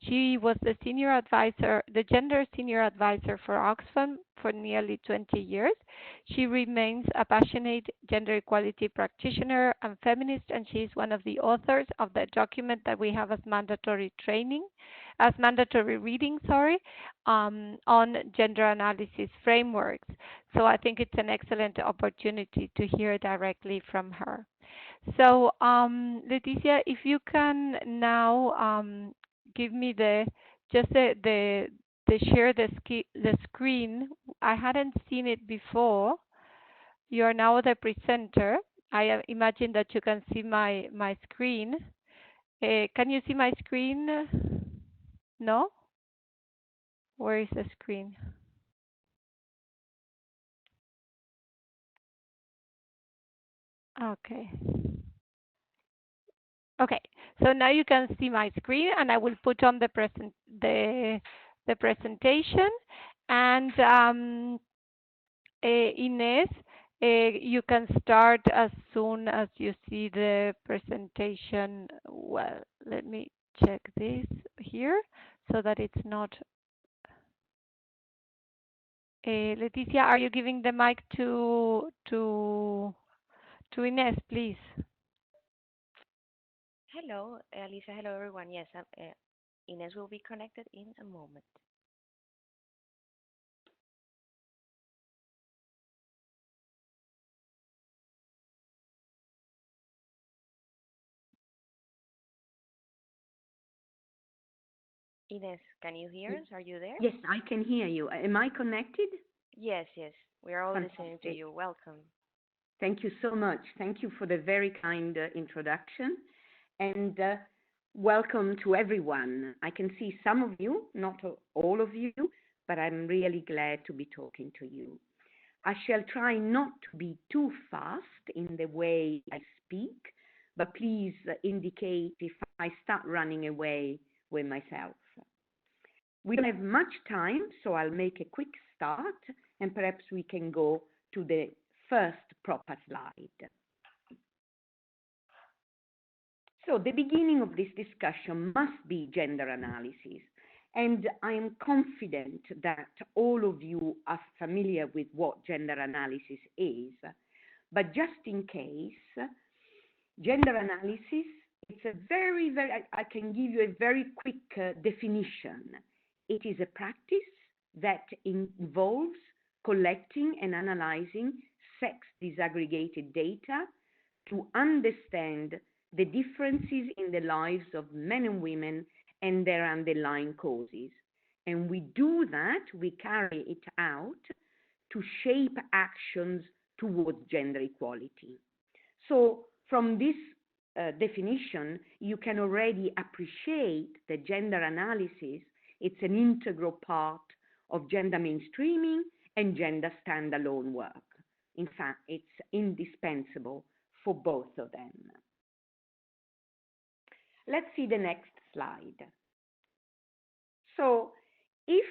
She was the senior advisor, the gender senior advisor for Oxfam for nearly 20 years. She remains a passionate gender equality practitioner and feminist, and she is one of the authors of the document that we have as mandatory training, as mandatory reading, on gender analysis frameworks. So I think it's an excellent opportunity to hear directly from her. So, Leticia, if you can now give me just the share the screen. I hadn't seen it before. You are now the presenter. I imagine that you can see my screen. Can you see my screen? No? Where is the screen? Okay. Okay, so now you can see my screen, and I will put on the presentation. And Ines, you can start as soon as you see the presentation. Well, let me check this here so that it's not. Leticia, are you giving the mic to Ines, please? Hello, Lisa. Hello, everyone. Yes, Ines will be connected in a moment. Ines, can you hear us? Are you there? Yes, I can hear you. Am I connected? Yes, yes. We are all listening to Fantastic. you. Welcome. Thank you so much. Thank you for the very kind introduction. And welcome to everyone. I can see some of you, not all of you, but I'm really glad to be talking to you. I shall try not to be too fast in the way I speak, but please indicate if I start running away with myself. We don't have much time, so I'll make a quick start and perhaps we can go to the first proper slide. So the beginning of this discussion must be gender analysis. And I am confident that all of you are familiar with what gender analysis is. But just in case, gender analysis, it's a I can give you a very quick definition. It is a practice that involves collecting and analyzing sex disaggregated data to understand the differences in the lives of men and women and their underlying causes. And we do that, we carry it out to shape actions towards gender equality. So from this definition, you can already appreciate that gender analysis, it's an integral part of gender mainstreaming and gender standalone work. In fact, it's indispensable for both of them. Let's see the next slide. So if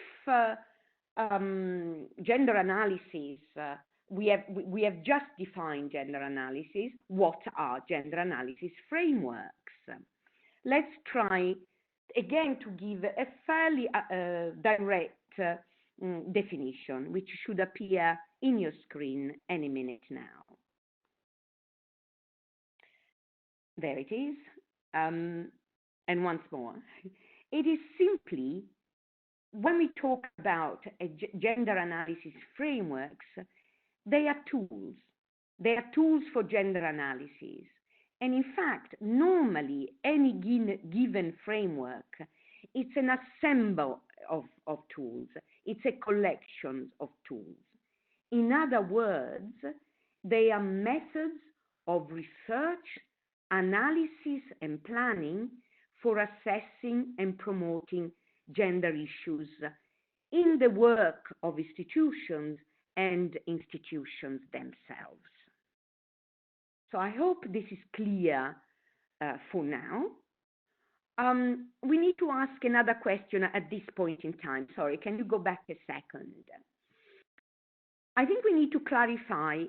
gender analysis, we have just defined gender analysis, what are gender analysis frameworks? Let's try again to give a fairly direct definition, which should appear in your screen any minute now. There it is. And once more, it is simply, when we talk about gender analysis frameworks, they are tools. They are tools for gender analysis. And in fact, normally, any given framework, it's an assemble of tools. It's a collection of tools. In other words, they are methods of research, analysis, and planning for assessing and promoting gender issues in the work of institutions and institutions themselves. So I hope this is clear for now. We need to ask another question at this point in time. Sorry, can you go back a second? I think we need to clarify,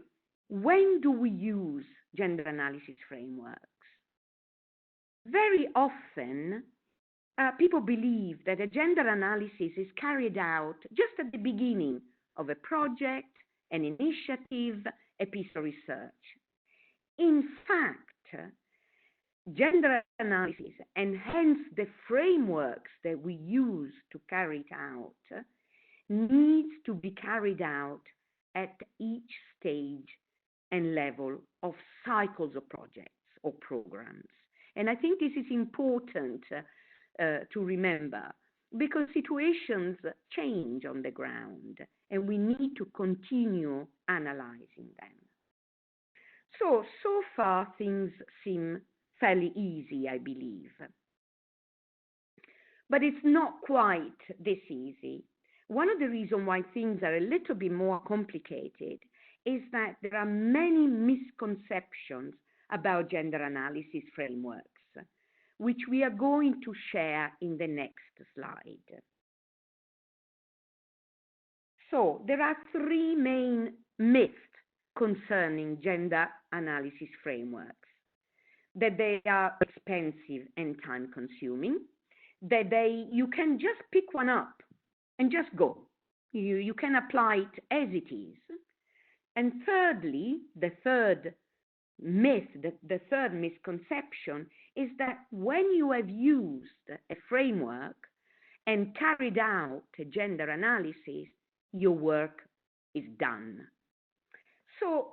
when do we use gender analysis frameworks? Very often, people believe that a gender analysis is carried out just at the beginning of a project, an initiative, a piece of research. In fact, gender analysis and hence the frameworks that we use to carry it out needs to be carried out at each stage and level of cycles of projects or programs. And I think this is important to remember because situations change on the ground and we need to continue analyzing them. So far things seem fairly easy, I believe. But it's not quite this easy. One of the reasons why things are a little bit more complicated is that there are many misconceptions about gender analysis frameworks, which we are going to share in the next slide. So there are three main myths concerning gender analysis frameworks: that they are expensive and time consuming, that you can just pick one up and just go. You can apply it as it is. And thirdly, the third myth, the third misconception is that when you have used a framework and carried out a gender analysis, your work is done. So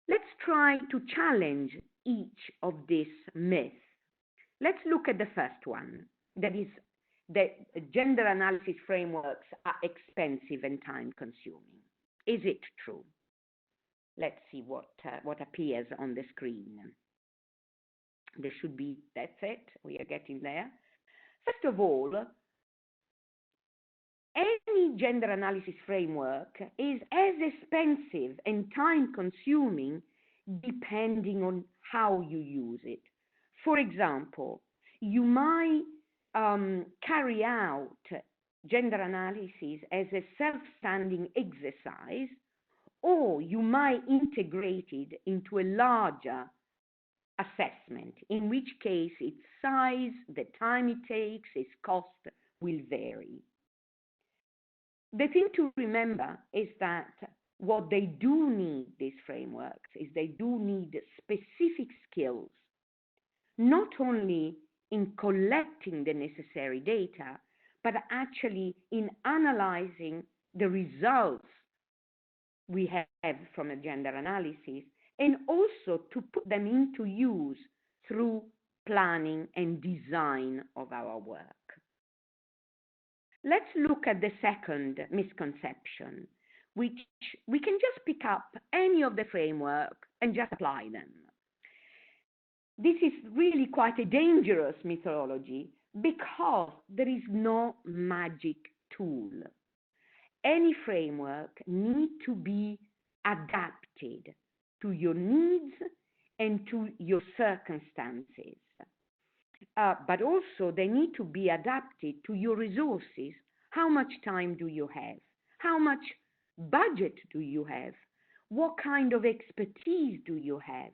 let's try to challenge each of these myths. Let's look at the first one, that is that gender analysis frameworks are expensive and time consuming. Is it true? Let's see what appears on the screen. There should be, that's it, we are getting there. First of all, any gender analysis framework is as expensive and time consuming depending on how you use it. For example, you might carry out gender analysis as a self-standing exercise, or you might integrate it into a larger assessment, in which case its size, the time it takes, its cost will vary. The thing to remember is that what they do need, these frameworks, is they do need specific skills, not only in collecting the necessary data, but actually in analyzing the results we have from a gender analysis, and also to put them into use through planning and design of our work. Let's look at the second misconception, which we can just pick up any of the framework and just apply them. This is really quite a dangerous methodology because there is no magic tool. Any framework needs to be adapted to your needs and to your circumstances. But also they need to be adapted to your resources. How much time do you have? How much budget do you have? What kind of expertise do you have?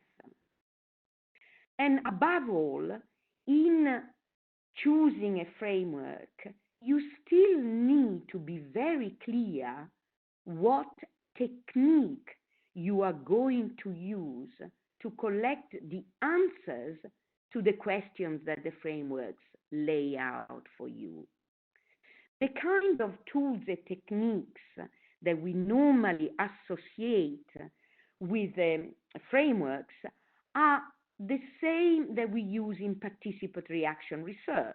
And above all, in choosing a framework, you still need to be very clear what technique you are going to use to collect the answers to the questions that the frameworks lay out for you. The kind of tools and techniques that we normally associate with frameworks are the same that we use in participatory action research.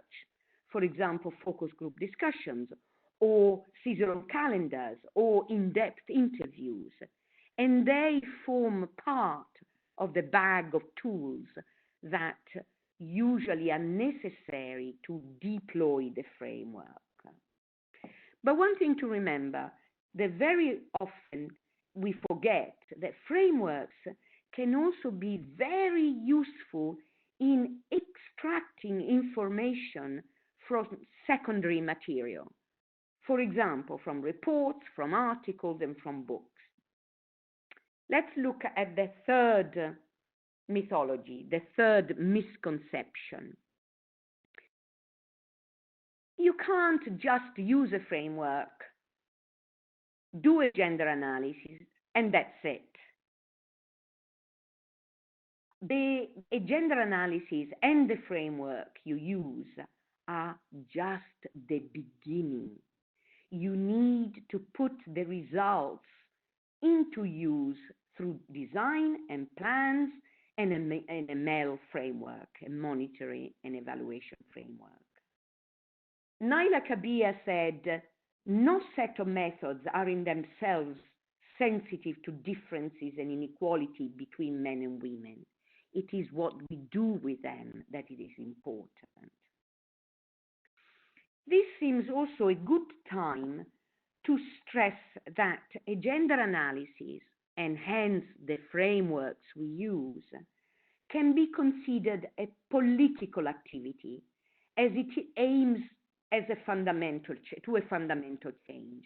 For example, focus group discussions, or Cicerone calendars, or in-depth interviews. And they form part of the bag of tools that usually are necessary to deploy the framework. But one thing to remember, that very often we forget that frameworks can also be very useful in extracting information from secondary material. For example, from reports, from articles, and from books. Let's look at the third mythology, the third misconception. can't just use a framework, do a gender analysis, and that's it. A gender analysis and the framework you use are just the beginning. You need to put the results into use through design and plans and a ML framework, a monitoring and evaluation framework. Naila Kabir said, no set of methods are in themselves sensitive to differences and inequality between men and women. It is what we do with them that it is important. This seems also a good time to stress that a gender analysis, and hence the frameworks we use, can be considered a political activity as it aims as a fundamental change.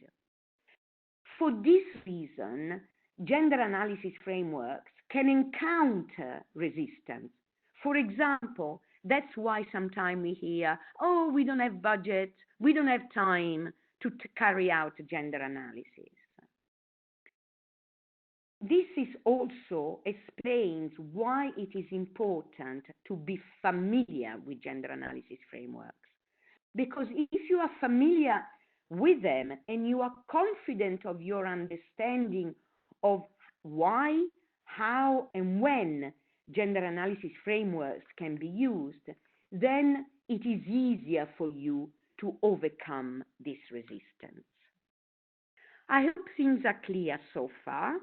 For this reason, gender analysis frameworks can encounter resistance. For example, that's why sometimes we hear, oh, we don't have budget, we don't have time to carry out gender analysis. This is also explains why it is important to be familiar with gender analysis frameworks. Because if you are familiar with them and you are confident of your understanding of why, how, and when gender analysis frameworks can be used, then it is easier for you to overcome this resistance. I hope things are clear so far.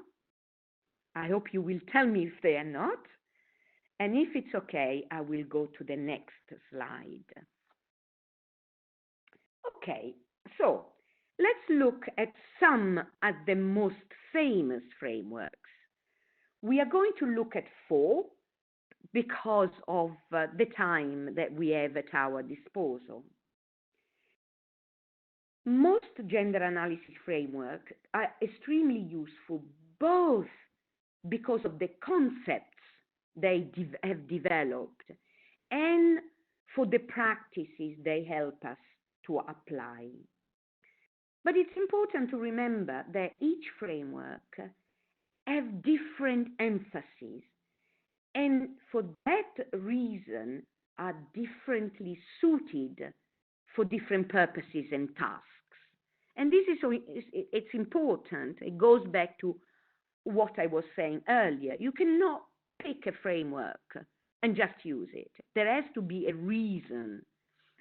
I hope you will tell me if they are not. And if it's okay, I will go to the next slide. Okay, so let's look at some of the most famous frameworks. We are going to look at 4 because of the time that we have at our disposal. Most gender analysis frameworks are extremely useful both because of the concepts they have developed and for the practices they help us to apply. But it's important to remember that each framework has different emphases and for that reason are differently suited for different purposes and tasks. And this is it's important. It goes back to what I was saying earlier. You cannot pick a framework and just use it. There has to be a reason.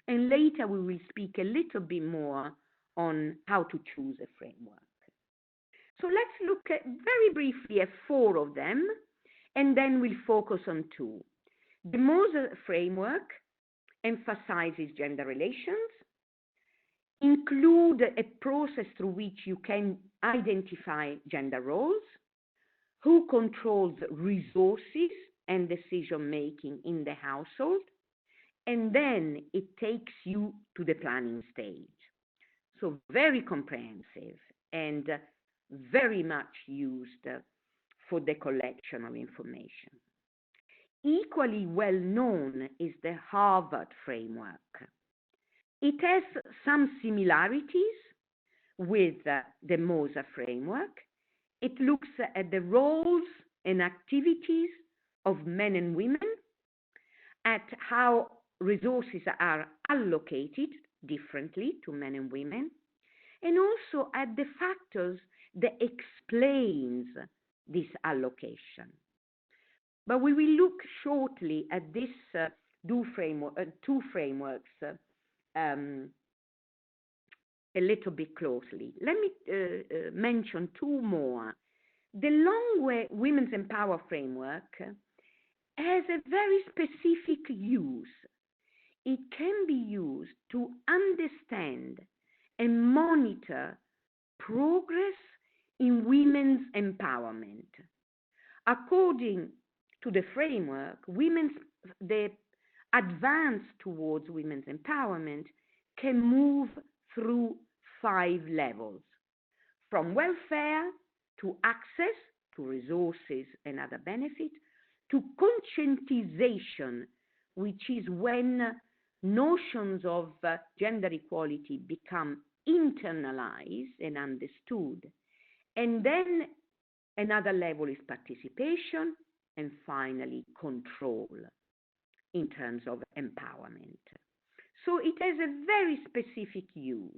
And later we will speak a little bit more on how to choose a framework. So let's look at very briefly at 4 of them, and then we'll focus on 2. The Moser framework emphasizes gender relations, include a process through which you can identify gender roles, who controls resources and decision-making in the household, and then it takes you to the planning stage. So very comprehensive and very much used for the collection of information. Equally well known is the Harvard framework. It has some similarities with the Moser framework. It looks at the roles and activities of men and women, at how resources are allocated differently to men and women, and also at the factors that explains this allocation. But we will look shortly at these 2 frameworks a little bit closely. Let me mention 2 more. The Long Women's Empower framework has a very specific use. It can be used to understand and monitor progress in women's empowerment. According to the framework, the advance towards women's empowerment can move through 5 levels, from welfare to access to resources and other benefits, to conscientization, which is when notions of gender equality become internalized and understood. And then another level is participation, and finally control in terms of empowerment. So it has a very specific use.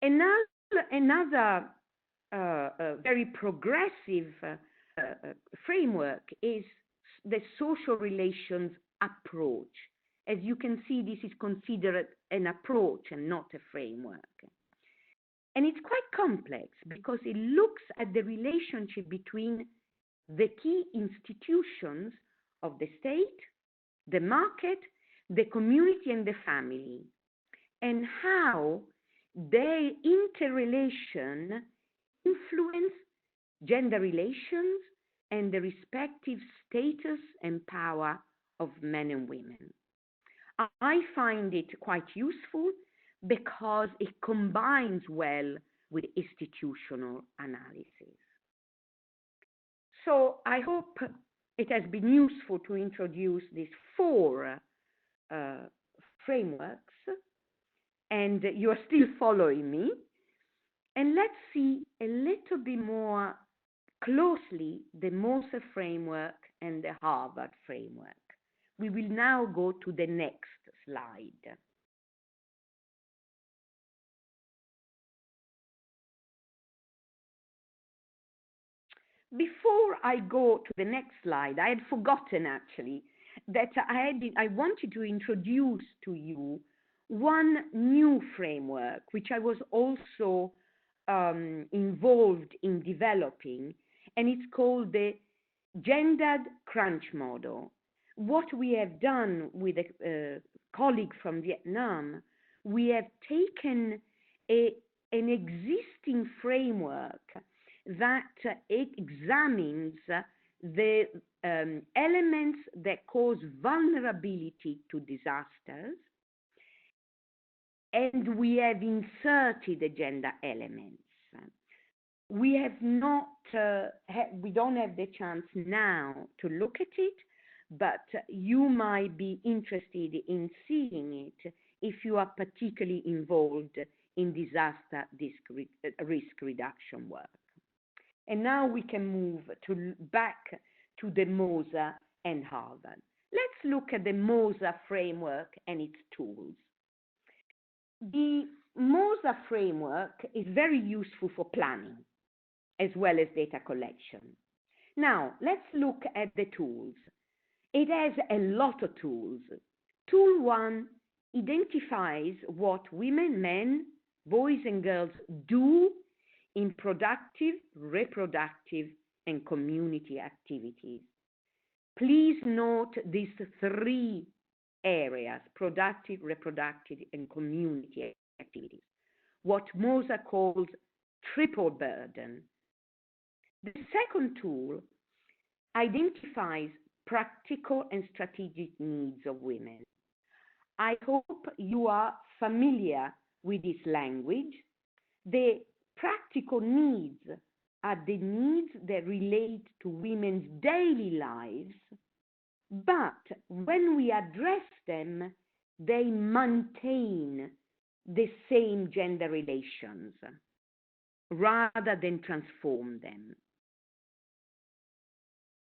Another very progressive framework is the social relations approach. As you can see, this is considered an approach and not a framework. And it's quite complex because it looks at the relationship between the key institutions of the state, the market, the community, and the family, and how their interrelation influence gender relations and the respective status and power of men and women. I find it quite useful because it combines well with institutional analysis. So I hope it has been useful to introduce these four frameworks, and you are still following me. And let's see a little bit more closely the Moser framework and the Harvard framework. We will now go to the next slide. Before I go to the next slide, I had forgotten actually that I wanted to introduce to you one new framework, which I was also involved in developing, and it's called the gendered crunch model. What we have done with a colleague from Vietnam, we have taken an existing framework that examines the elements that cause vulnerability to disasters, and we have inserted the gender elements. We have not, we don't have the chance now to look at it, but you might be interested in seeing it if you are particularly involved in disaster risk reduction work. And now we can move back to the Moser and Harvard. Let's look at the Moser framework and its tools. The Moser framework is very useful for planning as well as data collection. Now, let's look at the tools. It has a lot of tools. Tool 1 identifies what women, men, boys and girls do in productive, reproductive, and community activities. Please note these three areas: productive, reproductive, and community activities, what Moser calls triple burden. The second tool identifies practical and strategic needs of women. I hope you are familiar with this language. The practical needs are the needs that relate to women's daily lives, but when we address them, they maintain the same gender relations rather than transform them.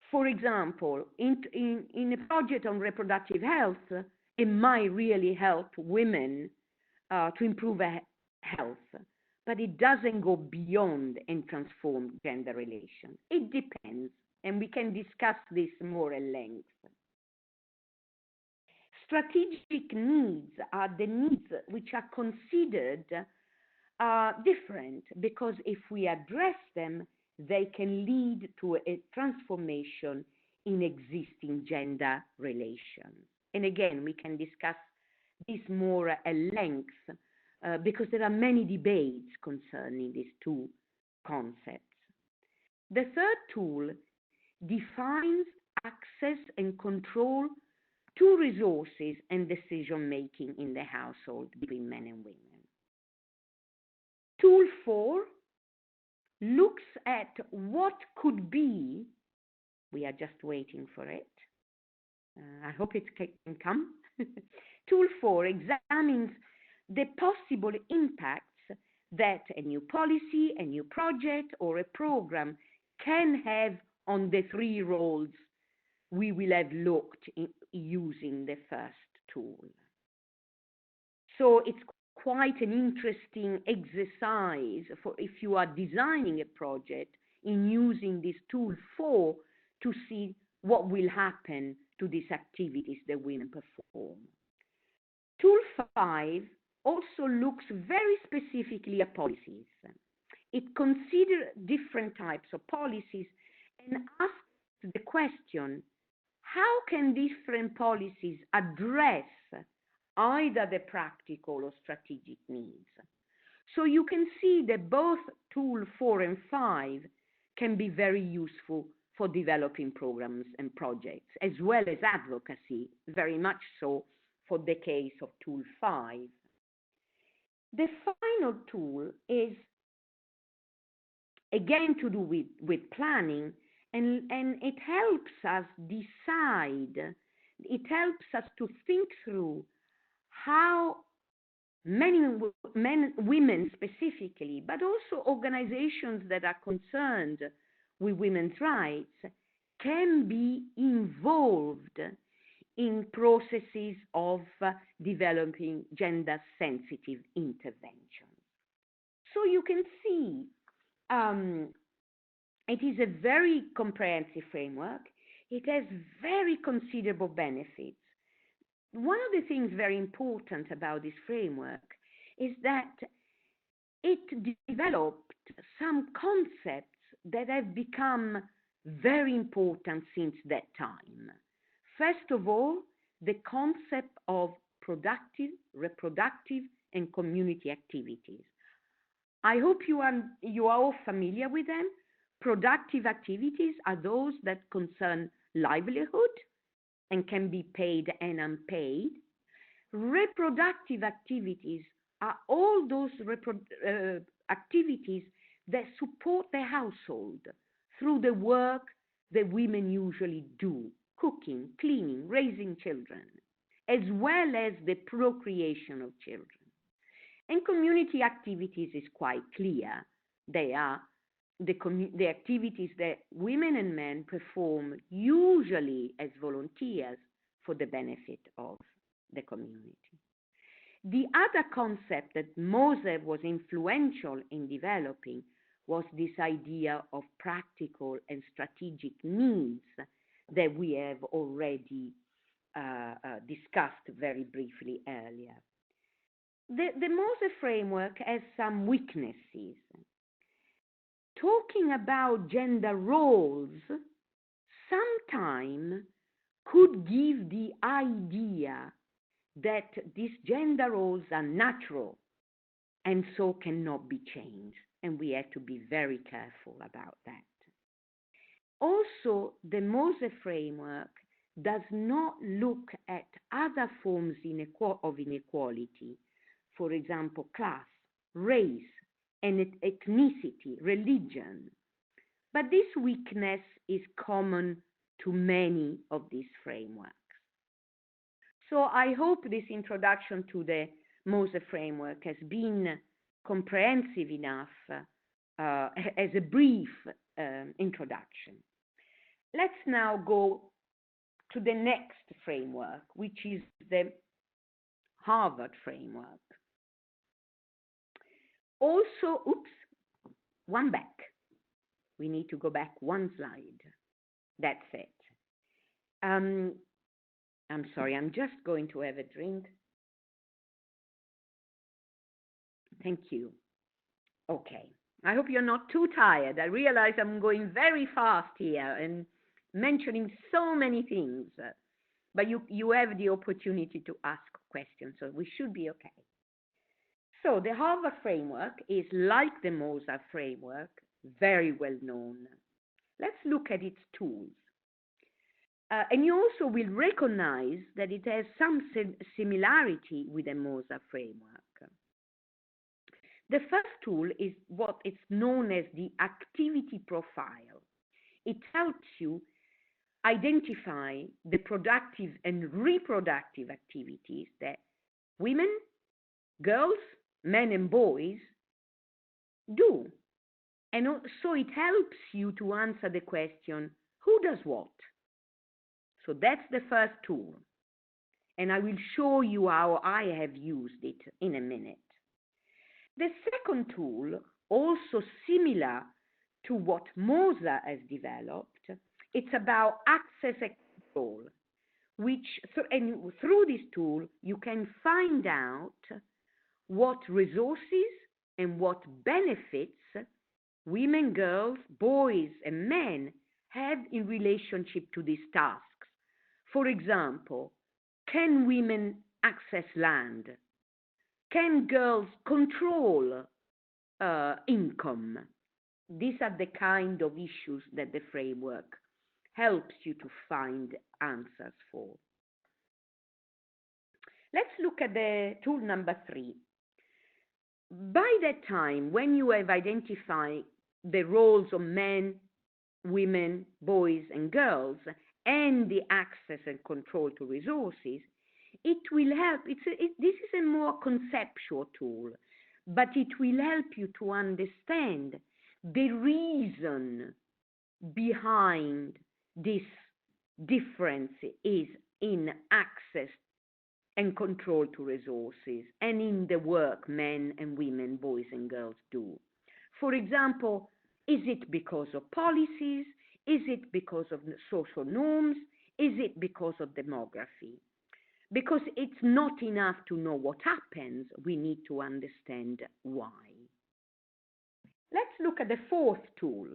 For example, in a project on reproductive health, it might really help women to improve health, but it doesn't go beyond and transform gender relations. It depends, and we can discuss this more at length. Strategic needs are the needs which are considered different, because if we address them, they can lead to a transformation in existing gender relations. And again, we can discuss this more at length because there are many debates concerning these two concepts. The third tool defines access and control to resources and decision-making in the household between men and women. Tool 4 looks at what could be, we are just waiting for it, I hope it can come, Tool 4 examines the possible impacts that a new policy, a new project, or a program can have on the three roles we will have looked in using the first tool. So it's quite an interesting exercise for if you are designing a project in using this tool 4 to see what will happen to these activities that women perform. Tool 5 also looks very specifically at policies. It considers different types of policies and asks the question, how can different policies address either the practical or strategic needs? So you can see that both tool 4 and 5 can be very useful for developing programs and projects, as well as advocacy, very much so for the case of tool 5. The final tool is again to do with planning, and it helps us decide, it helps us to think through how women specifically, but also organizations that are concerned with women's rights, can be involved in processes of developing gender-sensitive interventions. So you can see it is a very comprehensive framework. It has very considerable benefits. One of the things very important about this framework is that it developed some concepts that have become very important since that time. First of all, the concept of productive, reproductive, and community activities. I hope you are all familiar with them. Productive activities are those that concern livelihood and can be paid and unpaid. Reproductive activities are all those activities that support the household through the work that women usually do, cooking, cleaning, raising children, as well as the procreation of children. And community activities is quite clear. They are the activities that women and men perform usually as volunteers for the benefit of the community. The other concept that Moser was influential in developing was this idea of practical and strategic needs that we have already discussed very briefly earlier. The Moser framework has some weaknesses. Talking about gender roles sometimes could give the idea that these gender roles are natural and so cannot be changed, and we have to be very careful about that. Also, the Moser framework does not look at other forms of inequality, for example, class, race, and ethnicity, religion. But this weakness is common to many of these frameworks. So I hope this introduction to the Moser framework has been comprehensive enough as a brief introduction. Let's now go to the next framework, which is the Harvard framework. Also, one back. We need to go back one slide. That's it. I'm sorry, I'm just going to have a drink. Thank you. Okay. I hope you're not too tired. I realize I'm going very fast here and mentioning so many things, but you have the opportunity to ask questions, so we should be okay. So the Harvard framework is like the Moser framework, very well known. Let's look at its tools. And you also will recognize that it has some similarity with the Moser framework. The first tool is what is known as the activity profile. It helps you identify the productive and reproductive activities that women, girls, men, and boys do. And so it helps you to answer the question, who does what? So that's the first tool. And I will show you how I have used it in a minute. The second tool, also similar to what Moser has developed, it's about access and control, and through this tool, you can find out what resources and what benefits women, girls, boys, and men have in relationship to these tasks. For example, can women access land? Can girls control income? These are the kind of issues that the framework helps you to find answers for. Let's look at the tool number 3. By that time, when you have identified the roles of men, women, boys, and girls, and the access and control to resources, it will help. This is a more conceptual tool, but it will help you to understand the reason behind this difference is in access and control to resources and in the work men and women, boys and girls do. For example, is it because of policies? Is it because of social norms? Is it because of demography? Because it's not enough to know what happens, we need to understand why. Let's look at the fourth tool.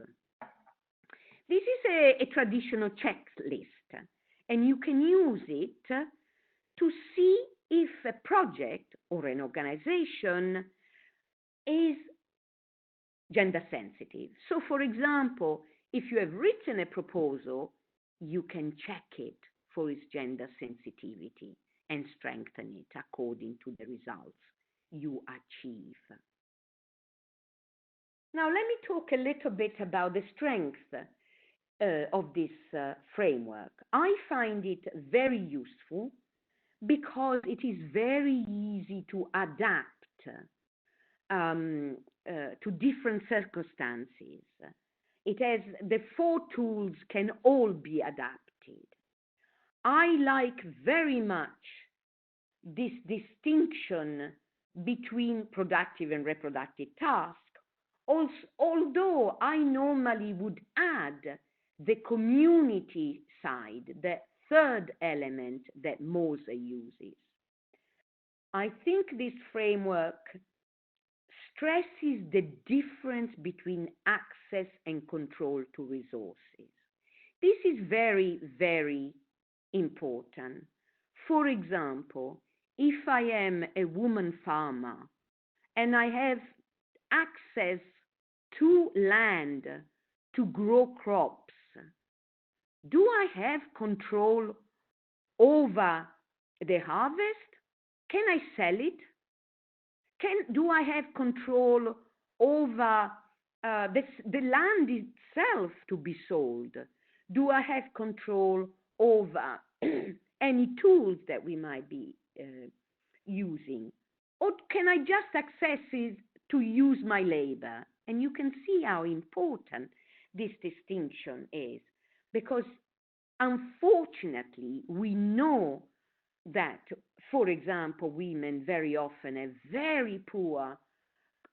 This is a traditional checklist, and you can use it to see if a project or an organization is gender sensitive. So, for example, if you have written a proposal, you can check it for its gender sensitivity and strengthen it according to the results you achieve. Now, let me talk a little bit about the strength of this framework. I find it very useful because it is very easy to adapt to different circumstances. It has the 4 tools can all be adapted. I like very much this distinction between productive and reproductive tasks, although I normally would add the community side, the third element that Moser uses. I think this framework stresses the difference between access and control to resources. This is very, very important. For example, if I am a woman farmer and I have access to land to grow crops, do I have control over the harvest? Can I sell it? Do I have control over the land itself to be sold? Do I have control over any tools that we might be using? Or can I just access it to use my labor? And you can see how important this distinction is, because unfortunately we know that, for example, women very often have very poor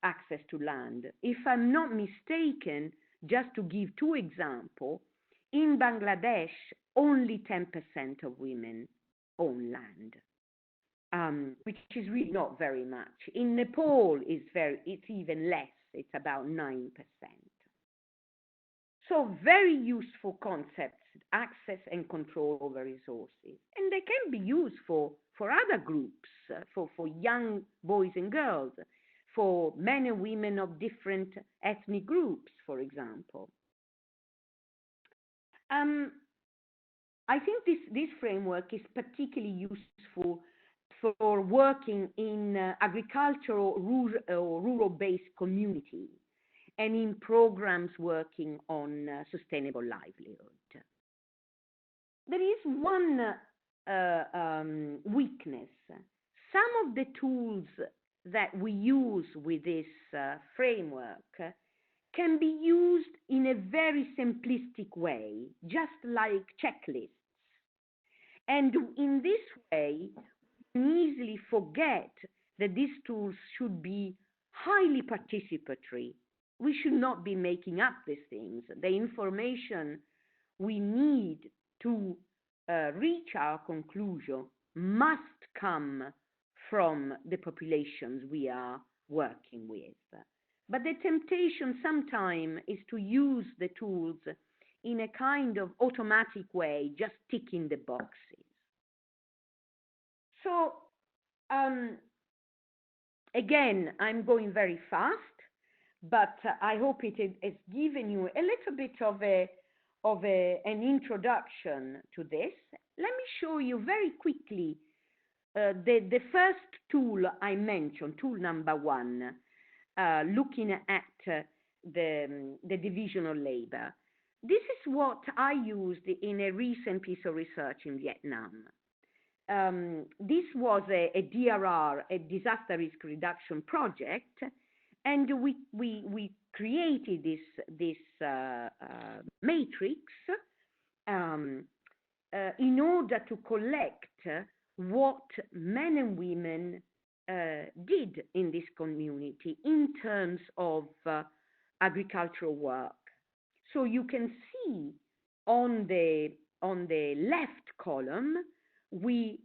access to land. If I'm not mistaken, just to give 2 examples, in Bangladesh, only 10% of women own land, which is really not very much. In Nepal, it's even less. It's about 9%. So very useful concepts, access and control over resources. And they can be used for other groups, for young boys and girls, for men and women of different ethnic groups, for example. I think this framework is particularly useful for working in agricultural or rural-based communities and in programs working on sustainable livelihood. there is one weakness. Some of the tools that we use with this framework can be used in a very simplistic way, just like checklists. And in this way, we can easily forget that these tools should be highly participatory. We should not be making up these things. The information we need to reach our conclusion must come from the populations we are working with. But the temptation sometimes is to use the tools in a kind of automatic way, just ticking the boxes. So, um, again, I'm going very fast, but I hope it has given you a little bit of an introduction to this. Let me show you very quickly the first tool I mentioned, tool number one, looking at the division of labor. This is what I used in a recent piece of research in Vietnam. This was a DRR, a disaster risk reduction project, and we created this matrix in order to collect what men and women did in this community in terms of agricultural work. So you can see on the left column, we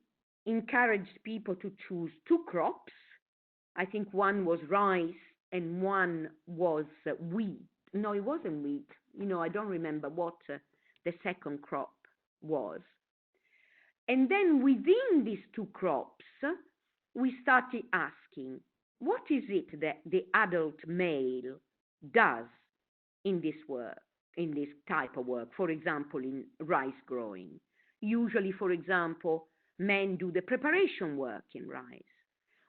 encouraged people to choose two crops. I think one was rice and one was wheat. No, it wasn't wheat. I don't remember what the second crop was. And then within these two crops, we started asking, what is it that the adult male does in this work, in this type of work, for example, in rice growing? Usually, for example, men do the preparation work in rice.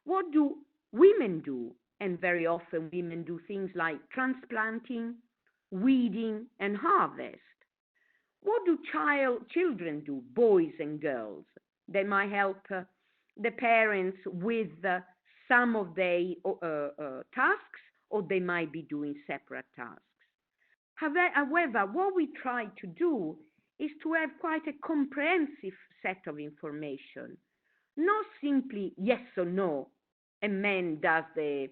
What do women do? And very often women do things like transplanting, weeding, and harvest. What do children do, boys and girls? They might help the parents with some of their tasks, or they might be doing separate tasks. However, what we try to do is to have quite a comprehensive set of information, not simply yes or no, a man does the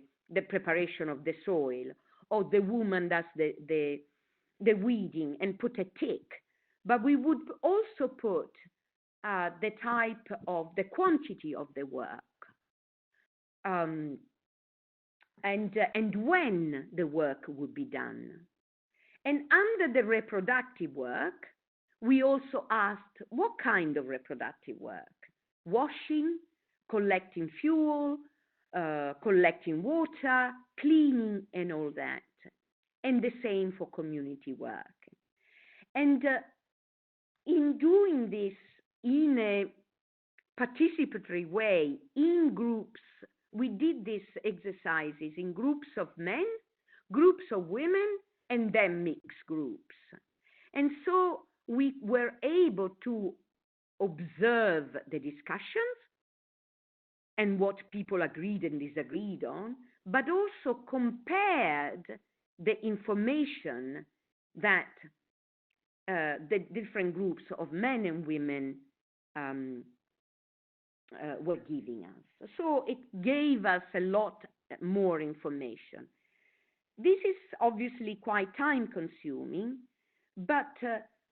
preparation of the soil, or the woman does the weeding and put a tick, but we would also put the type of the quantity of the work, and when the work would be done. And under the reproductive work, we also asked what kind of reproductive work: washing, collecting fuel, collecting water, cleaning, and all that. And the same for community work. And in doing this in a participatory way, in groups, we did these exercises in groups of men, groups of women, and then mixed groups. And so we were able to observe the discussions and what people agreed and disagreed on, but also compared the information that the different groups of men and women were giving us. So it gave us a lot more information. This is obviously quite time consuming, but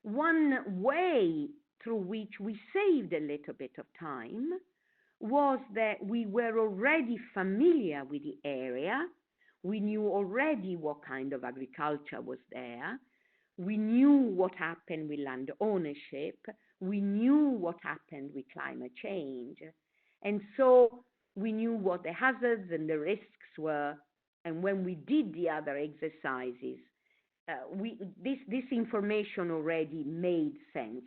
one way through which we saved a little bit of time was that we were already familiar with the area. We knew already what kind of agriculture was there. We knew what happened with land ownership. We knew what happened with climate change. And so we knew what the hazards and the risks were. And when we did the other exercises, this information already made sense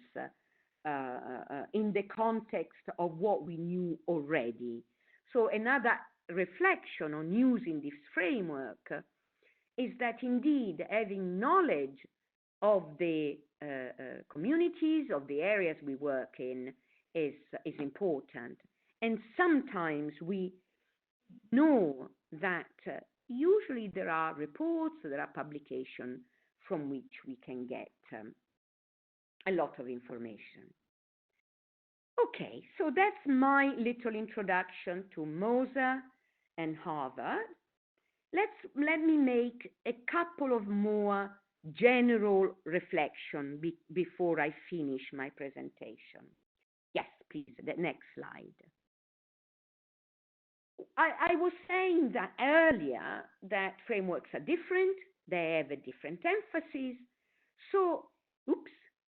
in the context of what we knew already. So another reflection on using this framework is that indeed having knowledge of the communities, of the areas we work in, is important. And sometimes we know that usually there are reports, there are publications from which we can get a lot of information. Okay, so that's my little introduction to Moser and Harvard. Let me make a couple of more general reflection before I finish my presentation. Yes, please, the next slide. I was saying that earlier that frameworks are different, they have a different emphasis. So, oops,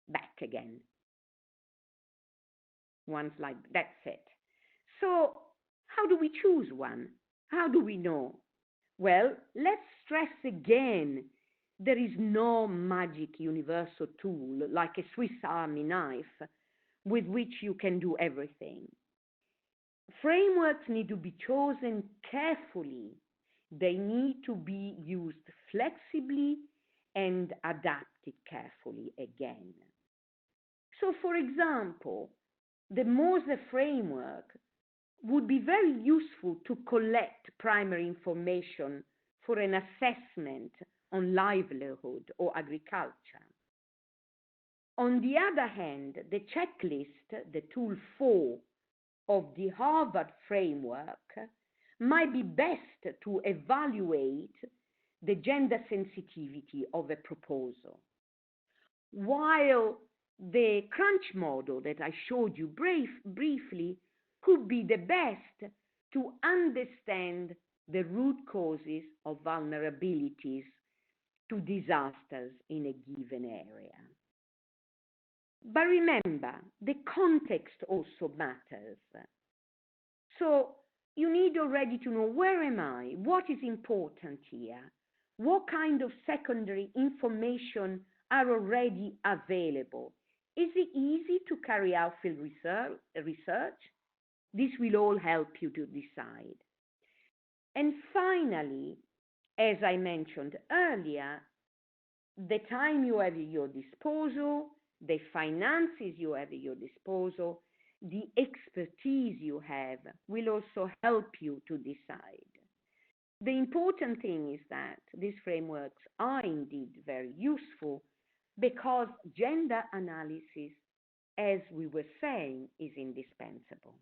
back again. One slide, that's it. So, how do we choose one? How do we know? Well, let's stress again, there is no magic universal tool like a Swiss Army knife with which you can do everything. Frameworks need to be chosen carefully. They need to be used flexibly and adapted carefully again. So, for example, the Moser framework would be very useful to collect primary information for an assessment on livelihood or agriculture. On the other hand, the checklist, the tool 4 of the Harvard framework, might be best to evaluate the gender sensitivity of a proposal. While the crunch model that I showed you briefly could be the best to understand the root causes of vulnerabilities to disasters in a given area. But remember, the context also matters. So you need already to know, where am I? What is important here? What kind of secondary information are already available? Is it easy to carry out field research? This will all help you to decide. And finally, as I mentioned earlier, the time you have at your disposal, the finances you have at your disposal, the expertise you have will also help you to decide. The important thing is that these frameworks are indeed very useful because gender analysis, as we were saying, is indispensable.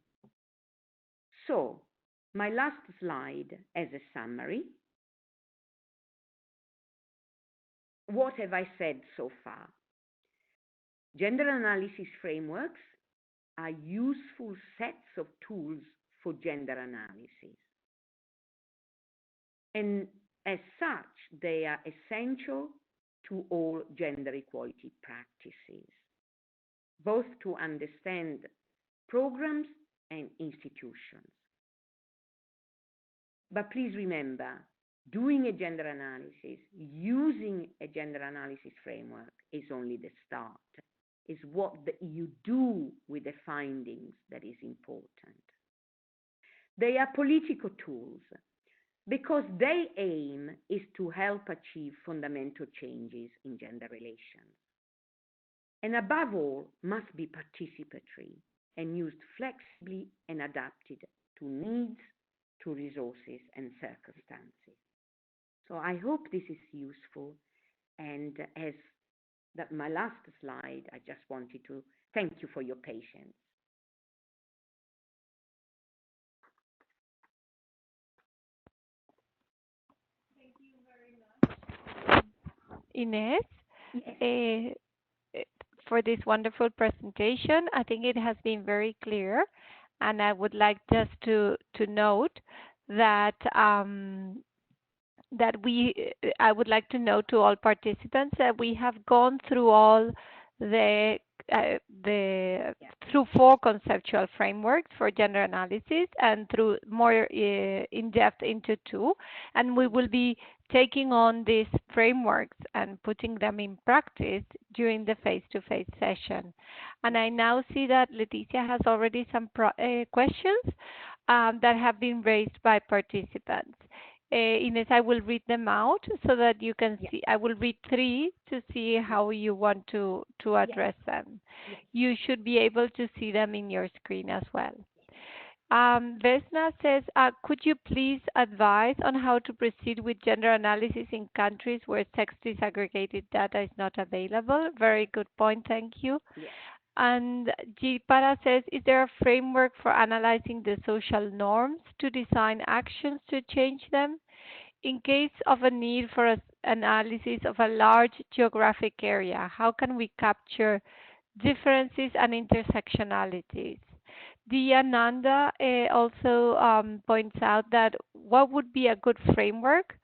So, my last slide as a summary. What have I said so far? Gender analysis frameworks are useful sets of tools for gender analysis. And as such, they are essential to all gender equality practices, both to understand programs and institutions. But please remember, doing a gender analysis, using a gender analysis framework is only the start. It's what you do with the findings that is important. They are political tools because their aim is to help achieve fundamental changes in gender relations. And above all, must be participatory and used flexibly and adapted to needs, to resources and circumstances. So I hope this is useful. And as my last slide, I just wanted to thank you for your patience. Ines, Yes. for this wonderful presentation. I think it has been very clear, and I would like just to note that I would like to note to all participants that we have gone through all the through 4 conceptual frameworks for gender analysis and through more in depth into 2, and we will be taking on these frameworks and putting them in practice during the face-to-face session. And I now see that Leticia has already some questions that have been raised by participants. Ines, I will read them out so that you can Yeah. see. I will read three to see Yes. how you want to Yes. address them. Yes. You should be able to see them in your screen as well. Vesna says, could you please advise on how to proceed with gender analysis in countries where sex disaggregated data is not available? Very good point, thank you. Yes. And Para says, is there a framework for analyzing the social norms to design actions to change them? In case of a need for analysis of a large geographic area, how can we capture differences and intersectionalities? Diananda also points out that what would be a good framework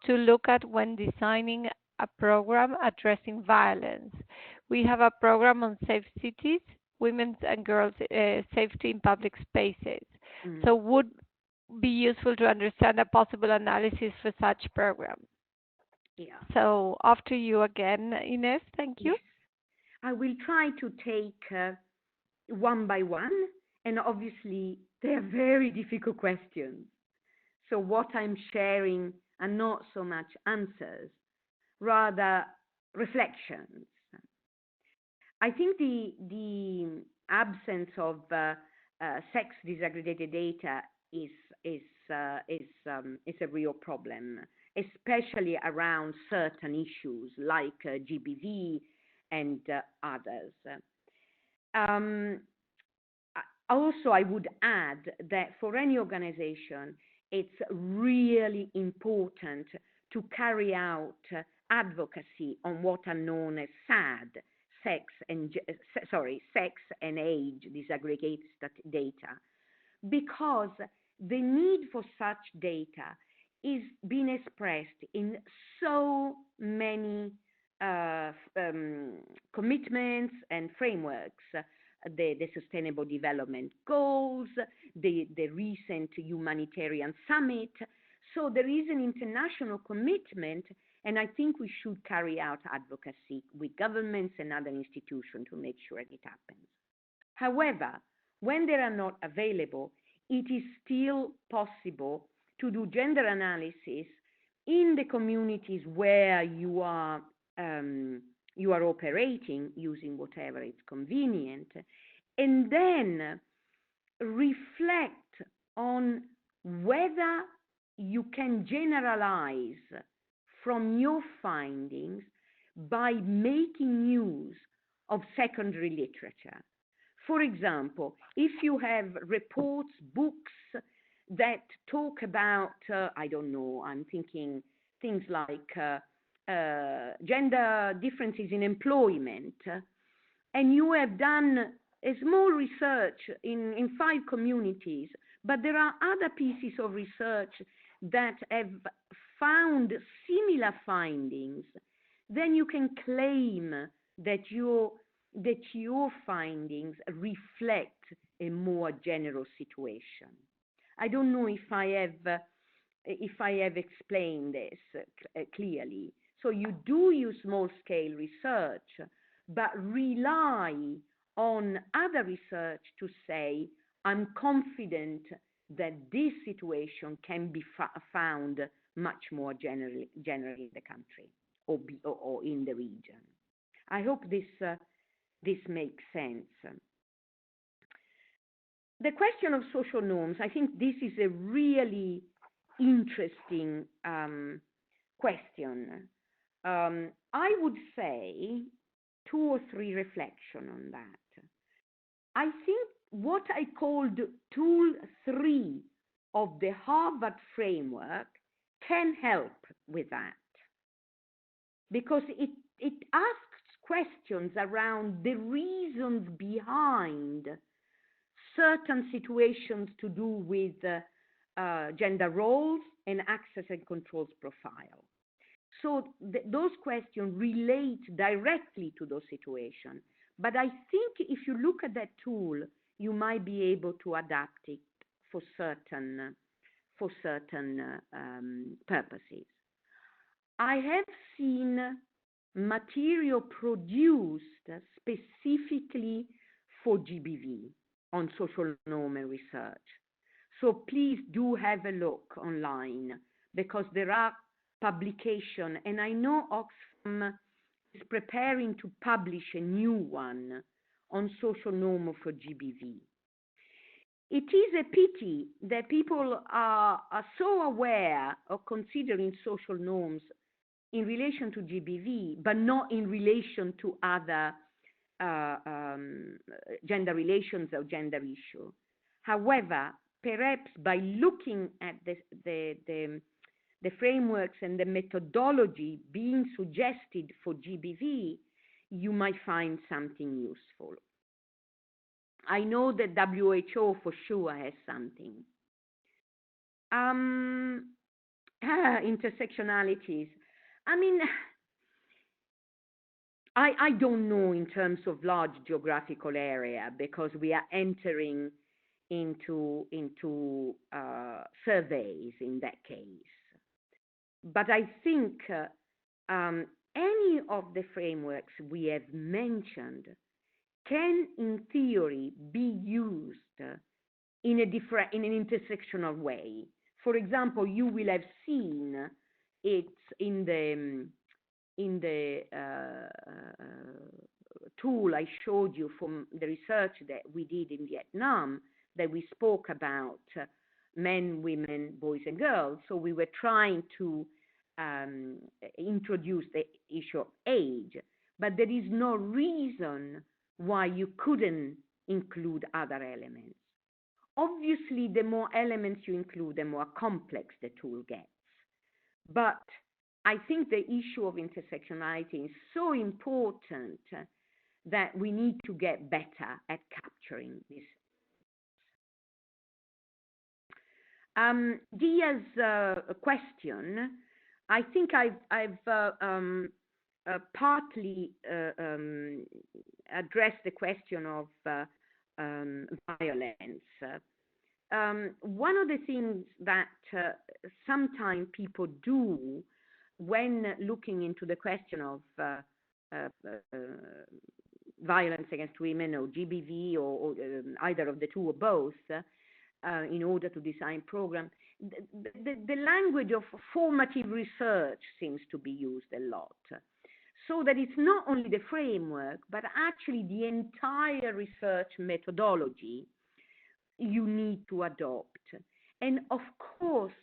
to look at when designing a program addressing violence. We have a program on safe cities, women's and girls' safety in public spaces. Mm. So would be useful to understand a possible analysis for such program. Yeah. So after you again, Ines, thank you. Yes. I will try to take one by one, and obviously they are very difficult questions. So what I'm sharing are not so much answers, rather reflections. I think the absence of sex disaggregated data is is is a real problem, especially around certain issues like GBV and others. Um, Also, I would add that for any organization, it's really important to carry out advocacy on what are known as SAD, sex and age disaggregated data, because the need for such data is being expressed in so many commitments and frameworks, the Sustainable Development Goals, the recent humanitarian summit. So there is an international commitment, and I think we should carry out advocacy with governments and other institutions to make sure it happens. However, when they are not available, it is still possible to do gender analysis in the communities where you are operating using whatever is convenient, and then reflect on whether you can generalize from your findings by making use of secondary literature. For example, if you have reports, books that talk about, I don't know, I'm thinking things like gender differences in employment, and you have done a small research in five communities, but there are other pieces of research that have found similar findings, then you can claim that your findings reflect a more general situation. I don't know if I have explained this clearly. So you do use small-scale research, but rely on other research to say, I'm confident that this situation can be found much more generally in the country or in the region. I hope this makes sense. The question of social norms, I think this is a really interesting question. I would say two or three reflections on that. I think what I called tool 3 of the Harvard framework can help with that, because it asks questions around the reasons behind certain situations to do with gender roles and access and controls profile. So those questions relate directly to those situations. But I think if you look at that tool, you might be able to adapt it for certain purposes. I have seen material produced specifically for GBV on social norm and research. So please do have a look online. because there are publication, and I know Oxfam is preparing to publish a new one on social norm for GBV. It is a pity that people are so aware of considering social norms in relation to GBV, but not in relation to other gender relations or gender issues. However, perhaps by looking at the frameworks and the methodology being suggested for GBV, you might find something useful. I know that WHO for sure has something. Intersectionalities. I mean, I don't know in terms of large geographical area, because we are entering into surveys in that case. But I think any of the frameworks we have mentioned can, in theory, be used in an intersectional way. For example, you will have seen it in the tool I showed you from the research that we did in Vietnam, that we spoke about men, women, boys, and girls. So we were trying to introduce the issue of age, but there is no reason why you couldn't include other elements. Obviously, the more elements you include, the more complex the tool gets. But I think the issue of intersectionality is so important that we need to get better at capturing this. Dia's question, I think I've partly addressed the question of violence. One of the things that sometimes people do when looking into the question of violence against women or GBV or either of the two or both, in order to design programs, the language of formative research seems to be used a lot. So that it's not only the framework, but actually the entire research methodology you need to adopt. And of course,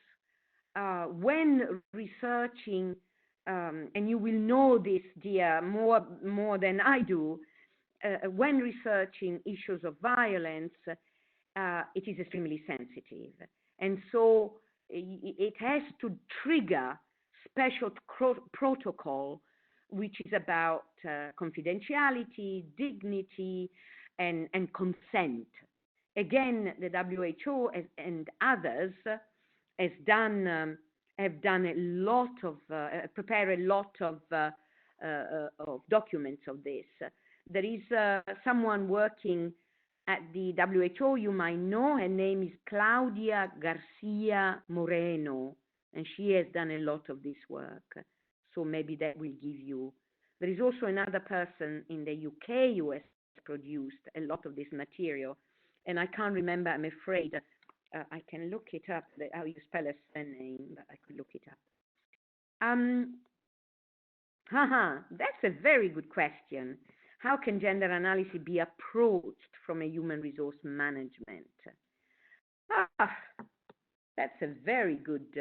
when researching, and you will know this, Dia, more than I do, when researching issues of violence, it is extremely sensitive. And so it has to trigger special protocol, which is about confidentiality, dignity, and consent. Again, the WHO and others have done a lot of, prepare a lot of documents of this. There is someone working at the WHO, you might know. Her name is Claudia Garcia Moreno, and she has done a lot of this work. So maybe that will give you. There is also another person in the UK who has produced a lot of this material, and I can't remember, I'm afraid. I can look it up, how you spell her surname, but I could look it up. That's a very good question. How can gender analysis be approached from a human resource management? That's a very good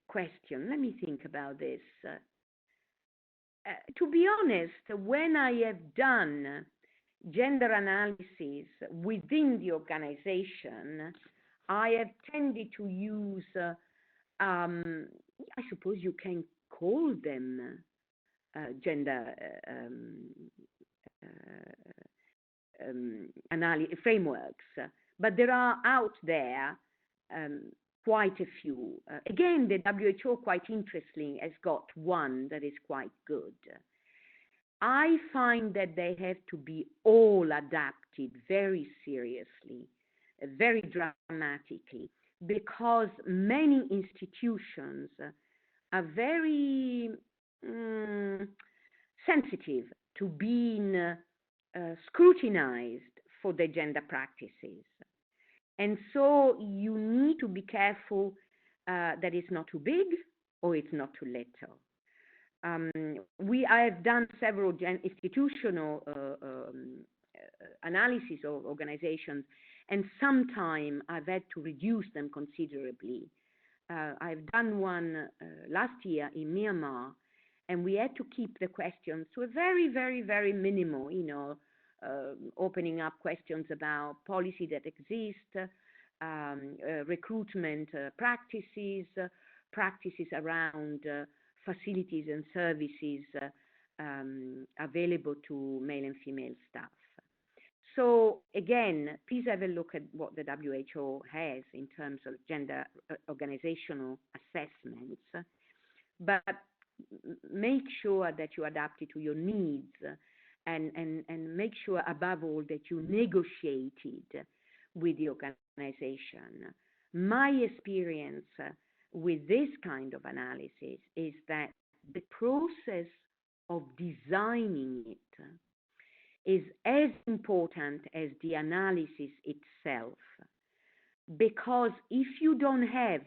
question. Let me think about this. To be honest, when I have done gender analysis within the organization, I have tended to use, I suppose you can call them gender frameworks, but there are out there quite a few. Again, the WHO, quite interestingly, has got one that is quite good. I find that they have to be all adapted very seriously, very dramatically, because many institutions are very sensitive to being scrutinized for their gender practices. And so you need to be careful that it's not too big or it's not too little. I have done several institutional analysis of organizations, and sometimes I've had to reduce them considerably. I've done one last year in Myanmar, and we had to keep the questions to a very, very, very minimal, opening up questions about policy that exist, recruitment practices, practices around facilities and services available to male and female staff. So again, please have a look at what the WHO has in terms of gender organizational assessments, but make sure that you adapt it to your needs, and make sure above all that you negotiated with the organization. My experience with this kind of analysis is that the process of designing it is as important as the analysis itself. Because if you don't have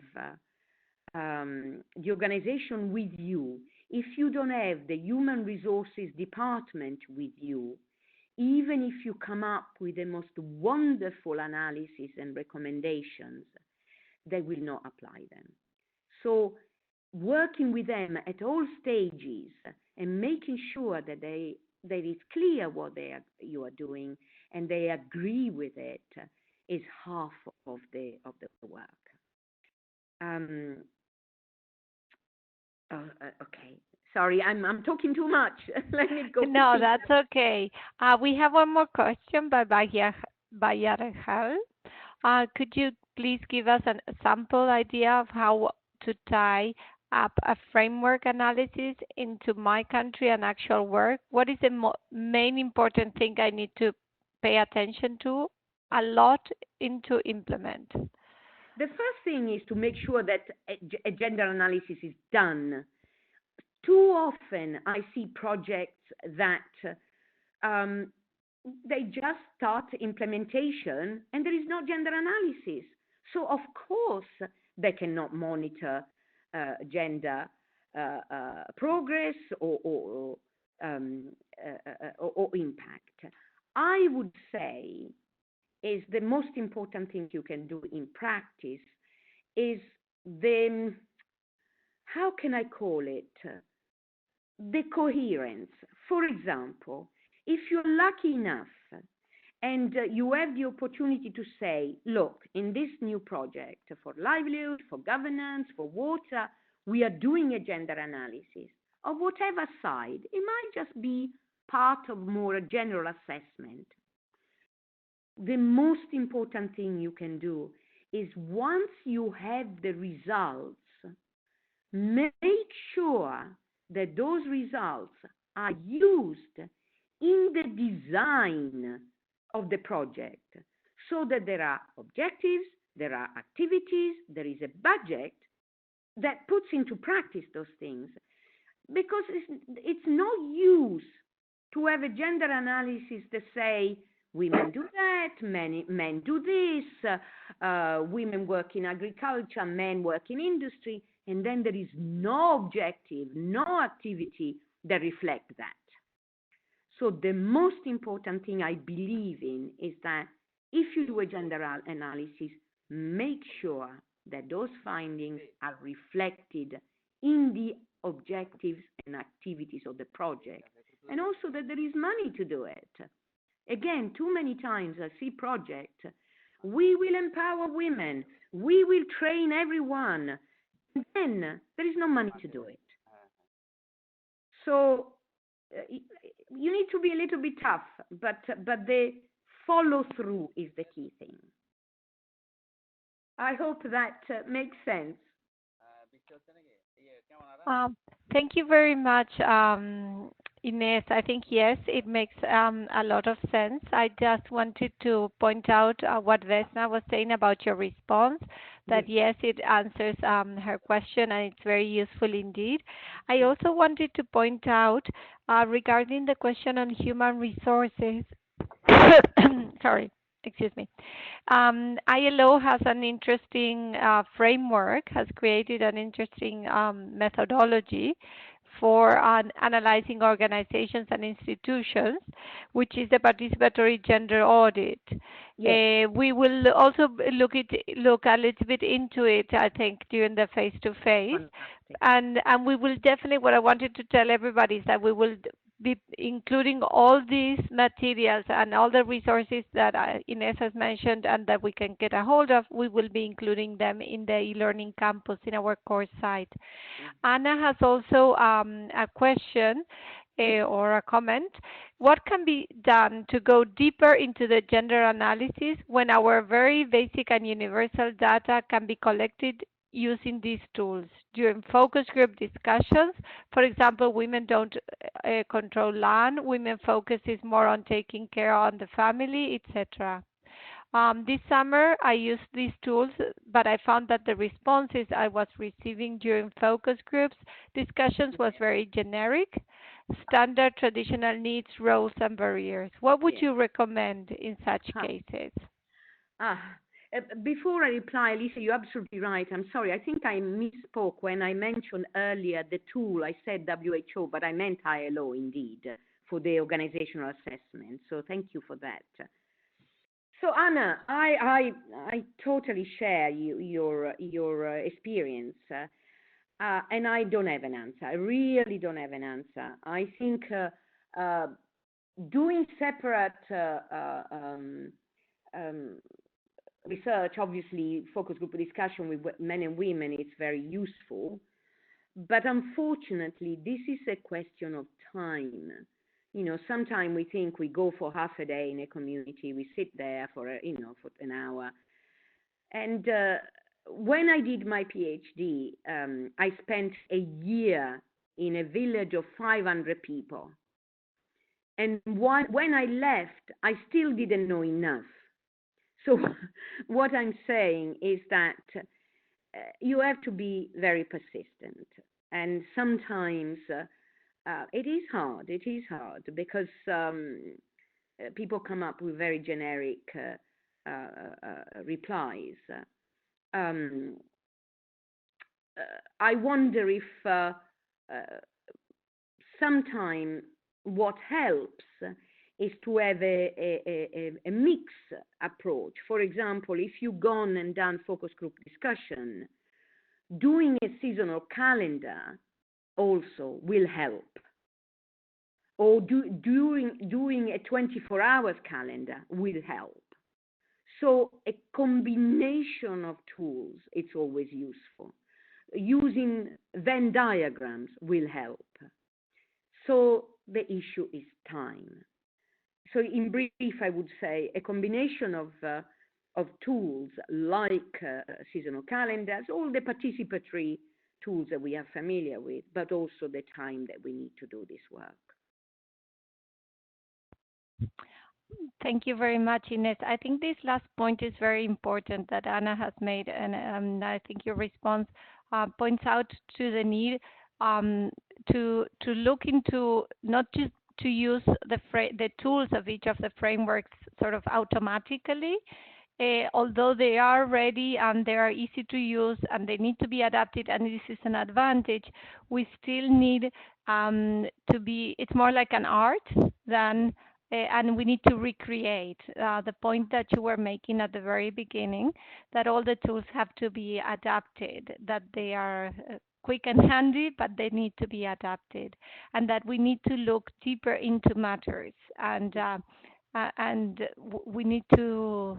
the organization with you, if you don't have the human resources department with you, even if you come up with the most wonderful analysis and recommendations, they will not apply them. So working with them at all stages and making sure that that it's clear what you are doing and they agree with it is half of the work. Okay. Sorry, I'm talking too much. Let me go. No, that's okay. We have one more question by Bayarhal. Could you please give us a sample idea of how to tie up a framework analysis into my country and actual work? What is the main important thing I need to pay attention to a lot into implement? The first thing is to make sure that a gender analysis is done. Too often I see projects that they just start implementation and there is no gender analysis. So of course they cannot monitor gender progress or impact. I would say is the most important thing you can do in practice is how can I call it? The coherence. For example, if you're lucky enough and you have the opportunity to say, look, in this new project for livelihood, for governance, for water, we are doing a gender analysis of whatever side. It might just be part of more a general assessment. The most important thing you can do is once you have the results, make sure that those results are used in the design of the project so that there are objectives, there are activities, there is a budget that puts into practice those things. Because it's no use to have a gender analysis that say women do that, men do this, women work in agriculture, men work in industry, and then there is no objective, no activity that reflect that. So the most important thing I believe in is that if you do a gender analysis, make sure that those findings are reflected in the objectives and activities of the project, and also that there is money to do it. Again, too many times I see projects, we will empower women, we will train everyone, and then there is no money to do it. So you need to be a little bit tough, but the follow through is the key thing. I hope that makes sense. Thank you very much, Ines. I think yes, it makes a lot of sense. I just wanted to point out what Vesna was saying about your response, that yes, it answers her question and it's very useful indeed. I also wanted to point out regarding the question on human resources, sorry, excuse me. ILO has an interesting framework, has created an interesting methodology for analyzing organizations and institutions, which is the participatory gender audit. Yes, We will also look a little bit into it, I think, during the face-to-face. Fantastic. And we will definitely, what I wanted to tell everybody is that we will be including all these materials and all the resources that Ines has mentioned and that we can get a hold of. We will be including them in the e-learning campus in our course site. mm, Anna has also a question or a comment. What can be done to go deeper into the gender analysis when our very basic and universal data can be collected using these tools during focus group discussions? For example, women don't control land, women focuses more on taking care of the family, etc. This summer, I used these tools, but I found that the responses I was receiving during focus groups discussions was very generic, standard traditional needs, roles, and barriers. What would yes. you recommend in such Huh. cases? Ah, before I reply, Lisa, you're absolutely right. I'm sorry. I think I misspoke when I mentioned earlier the tool. I said WHO, but I meant ILO indeed for the organizational assessment. So thank you for that. So Anna, I totally share your experience, and I don't have an answer. I really don't have an answer. I think uh, doing separate um, research, obviously focus group discussion with men and women, is very useful. But unfortunately, this is a question of time. Sometimes we think we go for half a day in a community, we sit there for an hour. And when I did my PhD, I spent a year in a village of 500 people. And when I left, I still didn't know enough. So what I'm saying is that you have to be very persistent. And sometimes it is hard. It is hard because people come up with very generic replies. Um, I wonder if sometime what helps is to have a mix approach. For example, if you've gone and done focus group discussion, doing a seasonal calendar also will help. Or doing a 24 hours calendar will help. So a combination of tools, it's always useful. Using Venn diagrams will help. So the issue is time. So in brief, I would say a combination of tools like seasonal calendars, all the participatory tools that we are familiar with, but also the time that we need to do this work. Thank you very much, Ines. I think this last point is very important that Anna has made, and I think your response points out to the need to look into not just to use the tools of each of the frameworks sort of automatically, although they are ready and they are easy to use and they need to be adapted, and this is an advantage. We still need to be. It's more like an art than and we need to recreate the point that you were making at the very beginning, that all the tools have to be adapted, that they are quick and handy, but they need to be adapted, and that we need to look deeper into matters, and we need to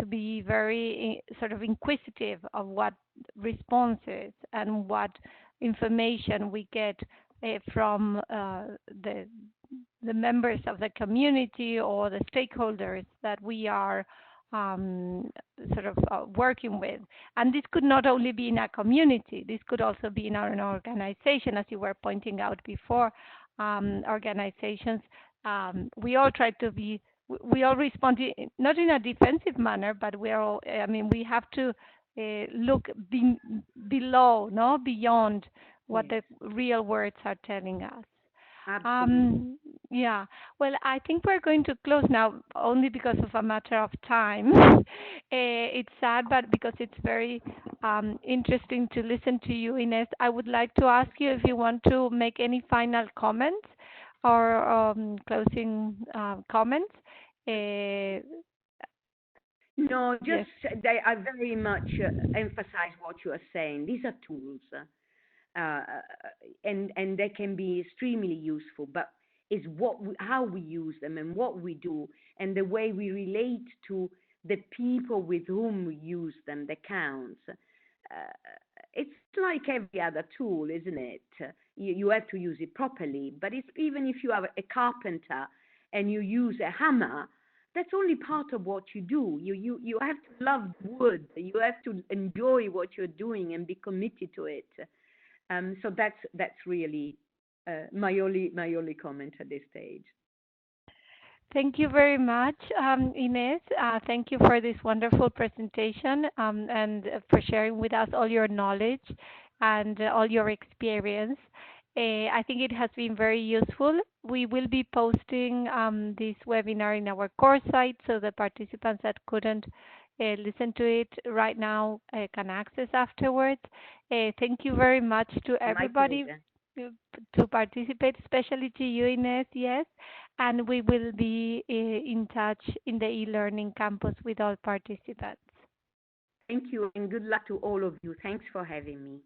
be very sort of inquisitive of what responses and what information we get from the members of the community or the stakeholders that we are um, sort of working with. And this could not only be in a community, this could also be in an organization, as you were pointing out before. Organizations, we all try to be, we all respond not in a defensive manner, but we are all, I mean, we have to look below, beyond what Yes, the real words are telling us. absolutely. Um, Yeah, well, I think we're going to close now only because of a matter of time. It's sad, but because it's very interesting to listen to you, Ines, I would like to ask you if you want to make any final comments or closing comments. Uh, No, just yes. I very much emphasize what you are saying. These are tools, and they can be extremely useful. But it's how we use them and what we do, and the way we relate to the people with whom we use them that counts. It's like every other tool, isn't it? You have to use it properly. But it's even if you are a carpenter and you use a hammer, that's only part of what you do. You have to love wood. You have to enjoy what you're doing and be committed to it. So that's really my only comment at this stage. Thank you very much, Ines. Thank you for this wonderful presentation and for sharing with us all your knowledge and all your experience. I think it has been very useful. We will be posting this webinar in our course site so the participants that couldn't listen to it right now can access afterwards. Thank you very much to My everybody pleasure. to, to participate, especially to you, Ines. Yes, and we will be in touch in the e-learning campus with all participants. Thank you, and good luck to all of you. Thanks for having me.